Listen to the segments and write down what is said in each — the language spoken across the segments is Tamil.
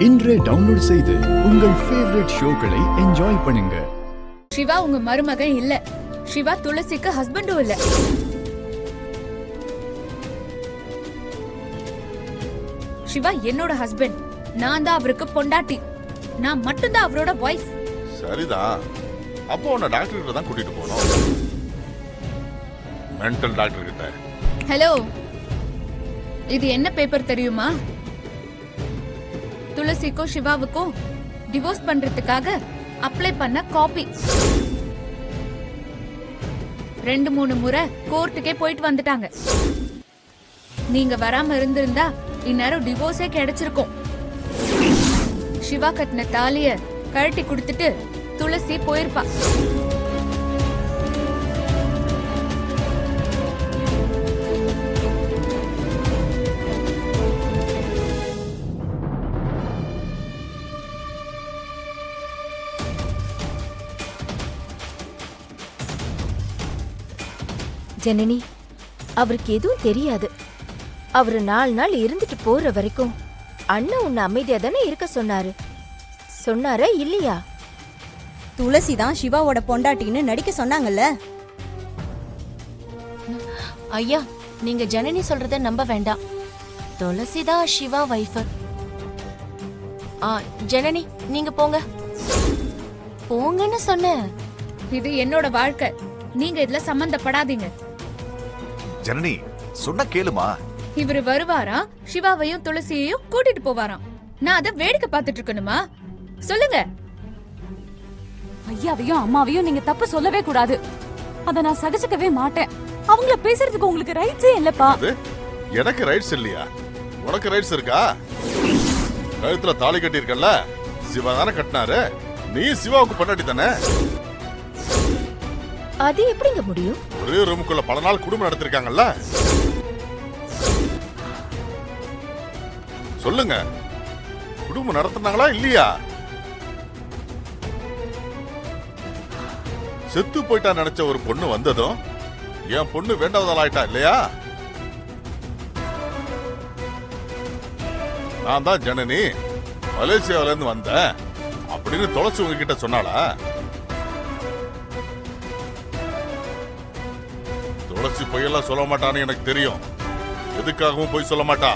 இன்றே டவுன்லோட் செய்து உங்கள் ஃபேவரட் ஷோக்களை என்ஜாய் பண்ணுங்க. சிவா உங்க மருமகன் இல்ல. சிவா துளசிக்கு ஹஸ்பண்டும் இல்ல. சிவா என்னோட ஹஸ்பண்ட். நான் தான் அவருக்கு பொண்டாட்டி. நான் மட்டும்தான் அவரோட வைஃப். சரிதான். அப்போ உன்னை டாக்டர் கிட்ட தான் கூட்டிட்டு போனோம். மென்டல் டாக்டர் கிட்ட. ஹலோ, இது என்ன பேப்பர் தெரியுமா? துளசிக்கும் சிவாவுக்கும் டிவோர்ஸ் பண்றதுக்காக அப்ளை பண்ண காப்பி. 2-3 முறை கோர்ட்டுக்கே போயிட்டு வந்துட்டாங்க. நீங்க வராம இருந்திருந்தா இந்நேரம் டிவோர்ஸே கிடைச்சிருக்கும். சிவா கட்டின தாலிய கழட்டி கொடுத்துட்டு துளசி போயிருப்பா. ஜனனி, அவருக்கு எதுவும் தெரியாது. அவரு 4 நாள் இருந்துட்டு போற வரைக்கும் அண்ணன் உன்னை அமைதியா தானே இருக்க சொன்னாரா இல்லையா? துளசி தான் சிவாவோட பொண்டாட்டின்னு நடிக்க சொன்னாங்கல்ல. ஐயா, நீங்க ஜனனி சொல்றத நம்ப வேண்டாம். துளசி தான் சிவா வைஃப். ஜனனி, நீங்க போங்கன்னு சொன்ன. இது என்னோட வாழ்க்கை. நீங்க இதுல சம்பந்தப்படாதீங்க. ஜனனி சொன்ன கேளுமா. இவரு வருவாரா, சிவாவையும் துளசியையும் கூட்டிட்டு போவாராம். நான் அத வேடிக்கை பார்த்துட்டு இருக்கணுமா? சொல்லுங்க. ஐயாவையும் அம்மாவையும் நீங்க தப்பு சொல்லவே கூடாது. அத நான் சகிச்சுக்கவே மாட்டேன். அவங்கள பேசுறதுக்கு உங்களுக்கு ரைட்ஸே இல்லப்பா. எனக்கு ரைட்ஸ் இல்லையா? உனக்கு ரைட்ஸ் இருக்கா? கழுத்துல தாலி கட்டி இருக்கல்ல, சிவா தானே கட்டினாரு. நீ சிவாவுக்கு பொண்டாட்டி தானே. அது எப்படிங்க முடியும்? ஒரே ரூமுக்குள்ள பல நாள் குடும்பம் நடத்திருக்காங்கல்ல. சொல்லுங்க, குடும்பம் நடத்தினாங்களா இல்லையா? செத்து போயிட்டா நினைச்ச ஒரு பொண்ணு வந்ததும் என் பொண்ணு வேண்டாவதாயிட்டா இல்லையா? நான் தான் ஜனனி, மலேசியாவில இருந்து வந்தேன் அப்படின்னு துளசி உங்ககிட்ட சொன்னாளா? துளசி பொய்யெல்லாம் சொல்ல மாட்டான்னு எனக்கு தெரியும். எதுக்காகவும் போய் சொல்ல மாட்டா.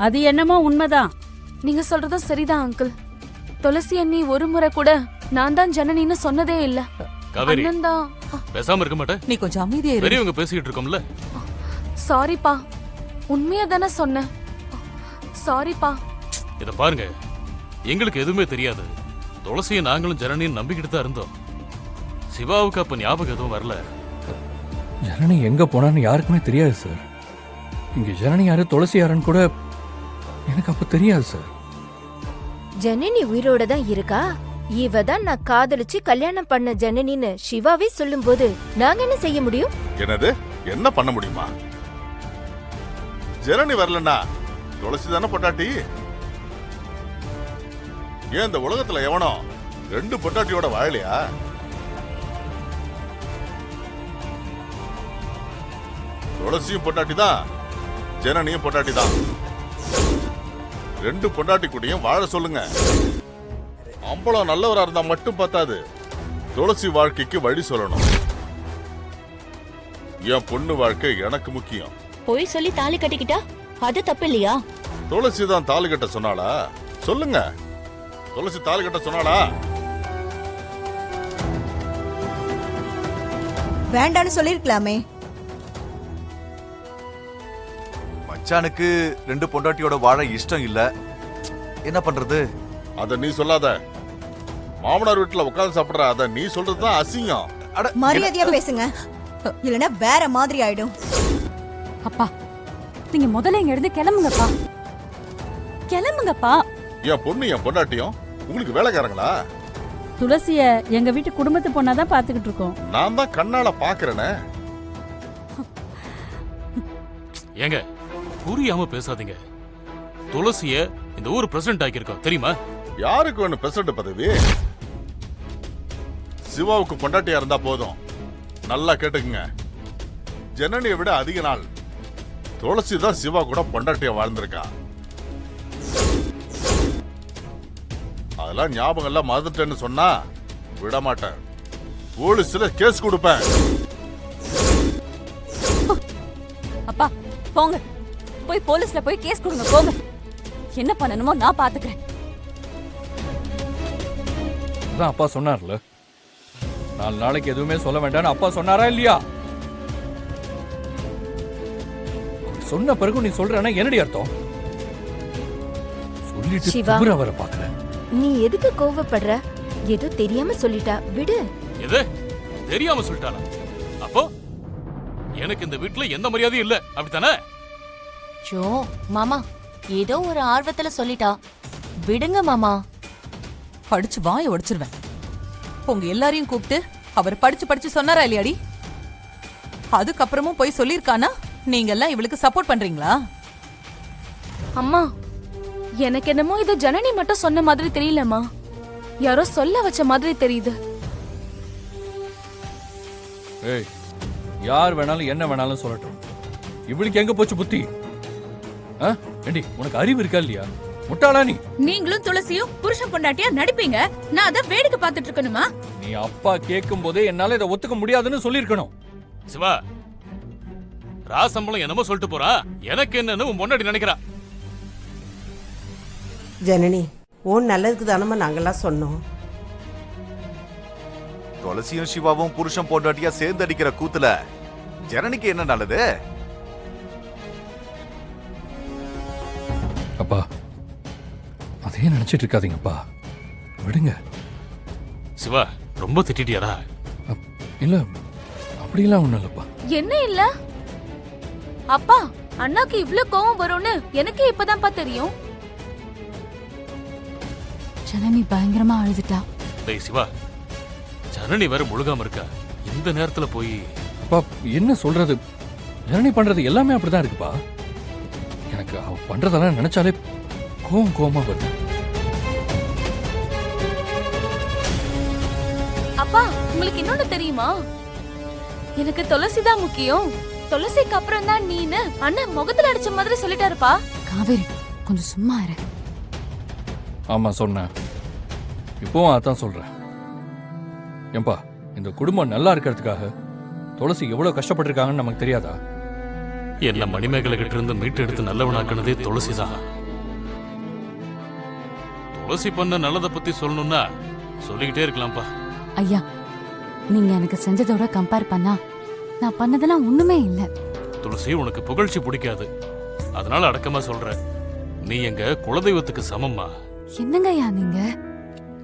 அது என்னமோ உண்மைதான். நீங்க சொல்றதும் சரிதான் அங்கிள். துளசி அண்ணி ஒரு முறை கூட நான் தான் ஜனனின்னு சொன்னதே இல்ல. காவேரி, அண்ணன் தான். பேசாம இருக்க மாட்டே? நீ கொஞ்சம் அமைதியா இரு. பெரியவங்க பேசிட்டு இருக்கோம்ல. சாரிப்பா, உண்மையா தானே சொன்னேன். சாரிப்பா. இத பாருங்க, எங்களுக்கு எதுவுமே தெரியாது. துளசியை நாங்களும் ஜனனியும் நம்பிக்கிட்டு தான் இருந்தோம். சிவாவுக்கு அப்ப ஞாபகம் எதுவும் வரல. ஜனனி எங்க போனான்னு யாருக்குமே தெரியாது சார். இங்க ஜனனி யாரு, துளசி யாருன்னு கூட எனக்கு அப்ப தெரியாது சார். ஜனனி உயிரோட தான் இருக்கா. இவ தான் நான் காதலிச்சு கல்யாணம் பண்ண ஜனனின்னு சிவாவே சொல்லும்போது நாங்க என்ன செய்ய முடியும்? என்னது? என்ன பண்ண முடியுமா? ஜனனி வரலன்னா துளசி தானே பொண்டாட்டி. ஏன் இந்த உலகத்துல எவனோ 2 பொண்டாட்டியோட வாழலையா? துளசியும் பொண்டாட்டி தான், ஜனனியும் பொண்டாட்டி தான். 2 பொண்டாட்டி கூடயும் வாழ சொல்லுங்க. அம்பளம் நல்லவரா இருந்தா மட்டும் பத்தாது, துளசி வாழ்க்கைக்கு வழி சொல்லணும். என் பொண்ணு வாழ்க்கை எனக்கு முக்கியம். போய் சொல்லி தாலி கட்டிக்கிட்டா அது தப்பு இல்லையா? துளசி தான் தாலி கட்ட சொன்னாளா? சொல்லுங்க, துளசி தாலி கட்ட சொன்னாளா? வேண்டான்னு சொல்லிருக்கலாமே. மச்சானுக்கு 2 பொண்டாட்டியோட வாழ இஷ்டம் இல்ல. என்ன பண்றது? அத நீ சொல்லாத. மாமனார் வீட்டுல உட்கார்ந்து சாப்பிடுற அத நீ சொல்றதுதான் அசிங்கம். மரியாதையா பேசுங்க, இல்லனா வேற மாதிரி ஆயிடும். அப்பா, நீங்க முதல்ல இங்க இருந்து கிளம்புங்கப்பா. கிளம்புங்கப்பா. என் பொண்ணு என் பொண்டாட்டியும் உங்களுக்கு வேலைக்காரங்களா? துளசிய எங்க வீட்டு குடும்பத்து பொண்ணாதான் பாத்துக்கிட்டு இருக்கோம். நான் தான் கண்ணால பாக்குறேனே. ஏங்க, புரியாம பேசாதீங்க. துளசிய இந்த ஊர் பிரசிடென்ட் ஆக்கியிருக்கோம் தெரியுமா? யாருக்கு வேணும் பிரசிடென்ட் பதவி? சிவாவுக்கு பொண்டாட்டியா இருந்தா போதும். நல்லா கேட்டுக்குங்க, ஜனனியை விட அதிக நாள் துளசி தான் சிவா கூட பொண்டாட்டியா வாழ்ந்திருக்கா. அதெல்லாம் ஞாபகம் எல்லாம் மறந்துட்டேன்னு சொன்னா விட மாட்டேன். போலீஸ்ல கேஸ் கொடுப்பேன். அப்பா போங்க, போய் போலீஸ்ல போய் கேஸ் கொடுங்க போங்க. என்ன பண்ணணுமோ நான் பாத்துக்கிறேன். அதான் அப்பா சொன்னார்ல, 4 நாளைக்கு எதுவுமே சொல்ல வேண்டாம்னு அப்பா சொன்னாரா இல்லையா? அவர் சொன்ன பிறகு நீ சொல்றேன்னா என்னடி அர்த்தம்? சொல்லிட்டு சிவா. குபுர வர பாக்குறேன். நீ எதுக்கு கோவப்படுற? ஏதோ தெரியாம சொல்லிட்டா, விடு. எது தெரியாம சொல்லிட்டாளா? அப்போ எனக்கு இந்த வீட்டுல எந்த மரியாதையும் இல்ல, அப்படித்தானே? ஜோ மாமா ஏதோ ஒரு ஆர்வத்துல சொல்லிட்டா, விடுங்க மாமா. படிச்சு வாய உடைச்சிருவேன். உங்க எல்லாரையும் கூப்பிட்டு அவர் படிச்சு சொன்னாரா இல்லையாடி? அதுக்கப்புறமும் போய் சொல்லிருக்கானா? நீங்க எல்லாம் இவளுக்கு சப்போர்ட் பண்றீங்களா? அம்மா எனக்கு என்னமோ இது ஜனனி மட்டும் சொன்ன மாதிரி தெரியலம்மா, யாரோ சொல்ல வச்ச மாதிரி தெரியுது. ஏய், யார் வேணாலும் என்ன வேணாலும் சொல்லட்டும், இவளுக்கு எங்க போச்சு புத்தி? ஏண்டி உனக்கு அறிவு இருக்கா இல்லையா? முட்டாளா நீ? நீங்களும் துளசியும் புருஷன் பொண்டாட்டியா நடிப்பீங்க, நான் அதை வேடிக்கை பார்த்துட்டு இருக்கணுமா? நீ அப்பா கேட்கும் போதே என்னால இதை ஒத்துக்க முடியாதுன்னு சொல்லிருக்கணும். சிவா, ராசம்பளம் என்னமோ சொல்லிட்டு போறா, எனக்கு என்னன்னு உன் முன்னாடி நினைக்கிறா. ஜனனி, உன் நல்லதுக்கு தானம்மா நாங்கெல்லாம் சொன்னோம். துளசியும் சிவாவும் புருஷன் பொண்டாட்டியா சேர்ந்து அடிக்கிற கூத்துல ஜனனிக்கு என்ன நல்லது? அப்பா அதே நினைச்சிட்டு இருக்காதீங்கப்பா, விடுங்க. சிவா, ரொம்ப திட்டிட்டியாடா? இல்ல, அப்படிலாம் ஒண்ணும் இல்லப்பா. என்ன இல்ல அப்பா, அண்ணாக்கு இவ்ளோ கோவம் வரும்னு எனக்கு இப்பதான்ப்பா தெரியும். ஜனனி பயங்கரமா அழுதுட்டா. டேய் சிவா, ஜனனி வேற முழுகாம இருக்கா, இந்த நேரத்துல போய். அப்பா என்ன சொல்றது, ஜனனி பண்றது எல்லாமே அப்படிதான் இருக்குப்பா. எனக்கு அவ பண்றதெல்லாம் நினைச்சாலே கோவமா வருது. அப்பா உங்களுக்கு இன்னொன்னு தெரியுமா? எனக்கு துளசி தான் முக்கியம், துளசிக்கு அப்புறம் தான் நீன்னு அண்ணன் முகத்துல அடிச்ச மாதிரி சொல்லிட்டாருப்பா. காவேரி கொஞ்சம் சும்மா இரு. ஆமா சொன்னேன், இப்போவும் அதான் சொல்றேன். ஏன்பா, இந்த குடும்பம் நல்லா இருக்கிறதுக்காக துளசி எவ்வளவு கஷ்டப்பட்டிருக்காங்கன்னு நமக்கு தெரியாதா? என்ன மணிமேகலை கிட்ட இருந்து மீட்டு எடுத்து நல்லவனாக்குனதே துளசி தான். துளசி பண்ண நல்லதை பத்தி சொல்லணும்னா சொல்லிக்கிட்டே இருக்கலாம்ப்பா. ஐயா, நீங்க எனக்கு செஞ்சதோட கம்பேர் பண்ணா நான் பண்ணதெல்லாம் ஒண்ணுமே இல்ல. துளசி, உனக்கு புகழ்ச்சி பிடிக்காது, அதனால அடக்கமா சொல்ற. நீ எங்க குலதெய்வத்துக்கு சமம்மா. என்னங்க ஐயா நீங்க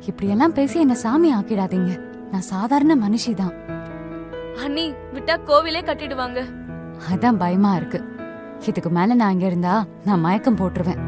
இப்படி எல்லாம் பேசி என்ன சாமி ஆக்கிடாதீங்க. நான் சாதாரண மனுஷிதான். அண்ணி விட்டா கோவிலே கட்டிடுவாங்க. அதான் பயமா இருக்கு. இதுக்கு மேல நான் இங்க இருந்தா நான் மயக்கம் போட்டுருவேன்.